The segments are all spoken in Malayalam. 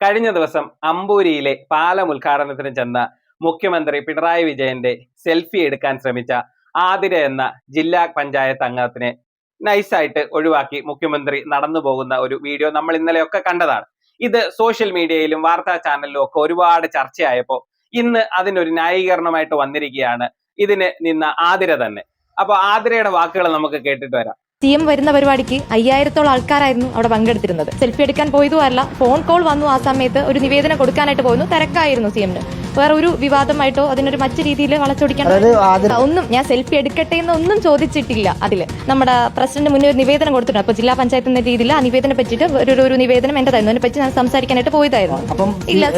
കഴിഞ്ഞ ദിവസം അമ്പൂരിയിലെ പാലം ഉദ്ഘാടനത്തിന് ചെന്ന മുഖ്യമന്ത്രി പിണറായി വിജയന്റെ സെൽഫി എടുക്കാൻ ശ്രമിച്ച ആതിര എന്ന ജില്ലാ പഞ്ചായത്ത് അംഗത്തിനെ നൈസായിട്ട് ഒഴിവാക്കി മുഖ്യമന്ത്രി നടന്നു പോകുന്ന ഒരു വീഡിയോ നമ്മൾ ഇന്നലെയൊക്കെ കണ്ടതാണ്. ഇത് സോഷ്യൽ മീഡിയയിലും വാർത്താ ചാനലിലും ഒക്കെ ഒരുപാട് ചർച്ചയായപ്പോൾ ഇന്ന് അതിനൊരു ന്യായീകരണമായിട്ട് വന്നിരിക്കുകയാണ് ഇതിന് നിന്ന ആതിര തന്നെ. അപ്പൊ ആതിരയുടെ വാക്കുകൾ നമുക്ക് കേട്ടിട്ട് വരാം. CM വരുന്ന പരിപാടിക്ക് 5000-ഓളം ആൾക്കാരായിരുന്നു അവിടെ പങ്കെടുത്തിരുന്നത്. സെൽഫി എടുക്കാൻ പോയതുമല്ല, ഫോൺ കോൾ വന്നു. ആ സമയത്ത് ഒരു നിവേദനം കൊടുക്കാനായിട്ട് പോയിരുന്നു. തിരക്കായിരുന്നു CM-ന്. വേറെ ഒരു വിവാദമായിട്ടോ അതിനൊരു മറ്റു രീതിയിൽ വളച്ചൊടിക്കാൻ ഒന്നും ഞാൻ സെൽഫി എടുക്കട്ടെ എന്നൊന്നും ചോദിച്ചിട്ടില്ല. അതില് നമ്മുടെ പ്രസിഡന്റ് മുന്നേ ഒരു നിവേദനം കൊടുത്തിട്ടുണ്ട്. അപ്പൊ ജില്ലാ പഞ്ചായത്തിന്റെ രീതിയിൽ ആ നിവേദനം പറ്റിയിട്ട് ഒരു നിവേദനം എന്റേതായിരുന്നു. അതിനെ പറ്റി ഞാൻ സംസാരിക്കാനായിട്ട് പോയതായിരുന്നു. ഇല്ല,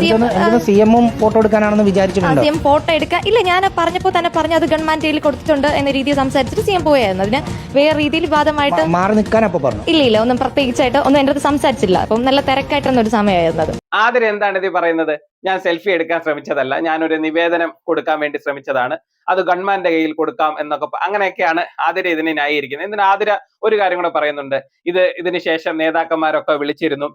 CM ഫോട്ടോ എടുക്കാനാണെന്ന് വിചാരിച്ചിട്ടുണ്ട്. CM ഫോട്ടോ എടുക്കാൻ ഇല്ല, ഞാൻ പറഞ്ഞപ്പോൾ തന്നെ പറഞ്ഞു അത് ഗവൺമെന്റ് ജയിലിൽ കൊടുത്തിട്ടുണ്ട് എന്ന രീതിയിൽ സംസാരിച്ചിട്ട് CM പോയായിരുന്നു. അതിന് വേറെ രീതിയിൽ വിവാദമായിട്ട് മാറി നിൽക്കാൻ പറഞ്ഞു. ഇല്ല ഒന്നും പ്രത്യേകിച്ചായിട്ട് ഒന്നും എന്റെ അടുത്ത് സംസാരിച്ചില്ല. അപ്പം നല്ല തിരക്കായിട്ടൊന്നും ഒരു സമയമായിരുന്നത്. ആതിര എന്താണ് ഇത് പറയുന്നത്? ഞാൻ സെൽഫി എടുക്കാൻ ശ്രമിച്ചതല്ല, ഞാനൊരു നിവേദനം കൊടുക്കാൻ വേണ്ടി ശ്രമിച്ചതാണ്, അത് ഗവൺമെന്റിന്റെ കയ്യിൽ കൊടുക്കാം എന്നൊക്കെ അങ്ങനെയൊക്കെയാണ് ആതിര ഇതിനെ ന്യായീകരിക്കുന്നത്. എന്തിനാ ആതിര ഒരു കാര്യം കൂടെ പറയുന്നുണ്ട്. ഇതിന് ശേഷം നേതാക്കന്മാരൊക്കെ വിളിച്ചിരുന്നു,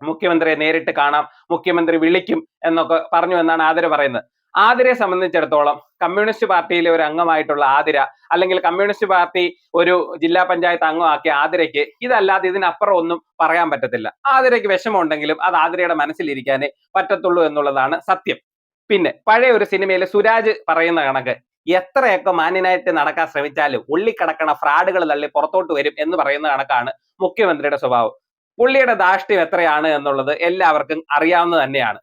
മുഖ്യമന്ത്രിയെ നേരിട്ട് കാണാം, മുഖ്യമന്ത്രി വിളിക്കും എന്നൊക്കെ പറഞ്ഞു എന്നാണ് ആതിര പറയുന്നത്. ആതിരയെ സംബന്ധിച്ചിടത്തോളം കമ്മ്യൂണിസ്റ്റ് പാർട്ടിയിലെ ഒരു അംഗമായിട്ടുള്ള ആതിര, അല്ലെങ്കിൽ കമ്മ്യൂണിസ്റ്റ് പാർട്ടി ഒരു ജില്ലാ പഞ്ചായത്ത് അംഗമാക്കിയ ആതിരയ്ക്ക് ഇതല്ലാതെ ഇതിനപ്പുറം ഒന്നും പറയാൻ പറ്റത്തില്ല. ആതിരയ്ക്ക് വിഷമമുണ്ടെങ്കിലും അത് ആതിരയുടെ മനസ്സിലിരിക്കാനേ പറ്റത്തുള്ളൂ എന്നുള്ളതാണ് സത്യം. പിന്നെ പഴയ ഒരു സിനിമയിൽ സുരാജ് പറയുന്ന കണക്ക് എത്രയൊക്കെ മാന്യനായിട്ട് നടക്കാൻ ശ്രമിച്ചാലും ഉള്ളിക്കിടക്കണ ഫ്രാഡുകൾ തള്ളി പുറത്തോട്ട് വരും എന്ന് പറയുന്ന കണക്കാണ് മുഖ്യമന്ത്രിയുടെ സ്വഭാവം. പുള്ളിയുടെ ധാർഷ്ട്യം എത്രയാണ് എന്നുള്ളത് എല്ലാവർക്കും അറിയാവുന്നത് തന്നെയാണ്.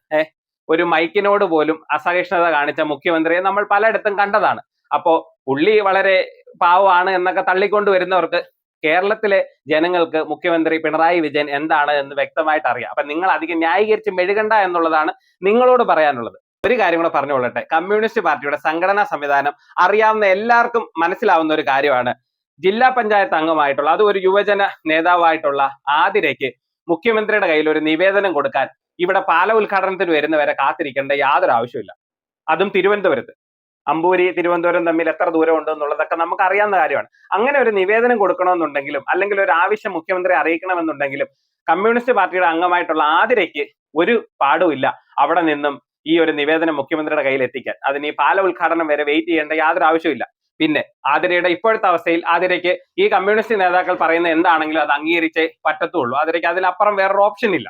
ഒരു മൈക്കിനോട് പോലും അസഹിഷ്ണുത കാണിച്ച മുഖ്യമന്ത്രിയെ നമ്മൾ പലയിടത്തും കണ്ടതാണ്. അപ്പോ പുള്ളി വളരെ പാവമാണ് എന്നൊക്കെ തള്ളിക്കൊണ്ട് വരുന്നവർക്ക് കേരളത്തിലെ ജനങ്ങൾക്ക് മുഖ്യമന്ത്രി പിണറായി വിജയൻ എന്താണ് എന്ന് വ്യക്തമായിട്ട് അറിയാം. അപ്പൊ നിങ്ങൾ അധികം ന്യായീകരിച്ച് മെഴുകണ്ട എന്നുള്ളതാണ് നിങ്ങളോട് പറയാനുള്ളത്. ഒരു കാര്യം കൂടെ പറഞ്ഞുകൊള്ളട്ടെ. കമ്മ്യൂണിസ്റ്റ് പാർട്ടിയുടെ സംഘടനാ സംവിധാനം അറിയാവുന്ന എല്ലാവർക്കും മനസ്സിലാവുന്ന ഒരു കാര്യമാണ്. ജില്ലാ പഞ്ചായത്ത് അംഗമായിട്ടുള്ള, അത് ഒരു യുവജന നേതാവായിട്ടുള്ള ആതിരയ്ക്ക് മുഖ്യമന്ത്രിയുടെ കയ്യിൽ ഒരു നിവേദനം കൊടുക്കാൻ ഇവിടെ പാല ഉദ്ഘാടനത്തിന് വരുന്നവരെ കാത്തിരിക്കേണ്ട യാതൊരു ആവശ്യമില്ല. അതും തിരുവനന്തപുരത്ത്. അമ്പൂരി തിരുവനന്തപുരം തമ്മിൽ എത്ര ദൂരം ഉണ്ട് എന്നുള്ളതൊക്കെ നമുക്ക് അറിയാവുന്ന കാര്യമാണ്. അങ്ങനെ ഒരു നിവേദനം കൊടുക്കണമെന്നുണ്ടെങ്കിലും അല്ലെങ്കിൽ ഒരു ആവശ്യം മുഖ്യമന്ത്രി അറിയിക്കണമെന്നുണ്ടെങ്കിലും കമ്മ്യൂണിസ്റ്റ് പാർട്ടിയുടെ അംഗമായിട്ടുള്ള ആതിരയ്ക്ക് ഒരു പാടുമില്ല അവിടെ നിന്നും ഈ ഒരു നിവേദനം മുഖ്യമന്ത്രിയുടെ കയ്യിൽ എത്തിക്കാൻ. അതിന് ഈ പാല ഉദ്ഘാടനം വരെ വെയിറ്റ് ചെയ്യേണ്ട യാതൊരു ആവശ്യമില്ല. പിന്നെ ആതിരയുടെ ഇപ്പോഴത്തെ അവസ്ഥയിൽ ആതിരയ്ക്ക് ഈ കമ്മ്യൂണിസ്റ്റ് നേതാക്കൾ പറയുന്ന എന്താണെങ്കിലും അത് അംഗീകരിച്ചേ പറ്റത്തുള്ളൂ. ആതിരയ്ക്ക് അതിലപ്പുറം വേറൊരു ഓപ്ഷൻ ഇല്ല.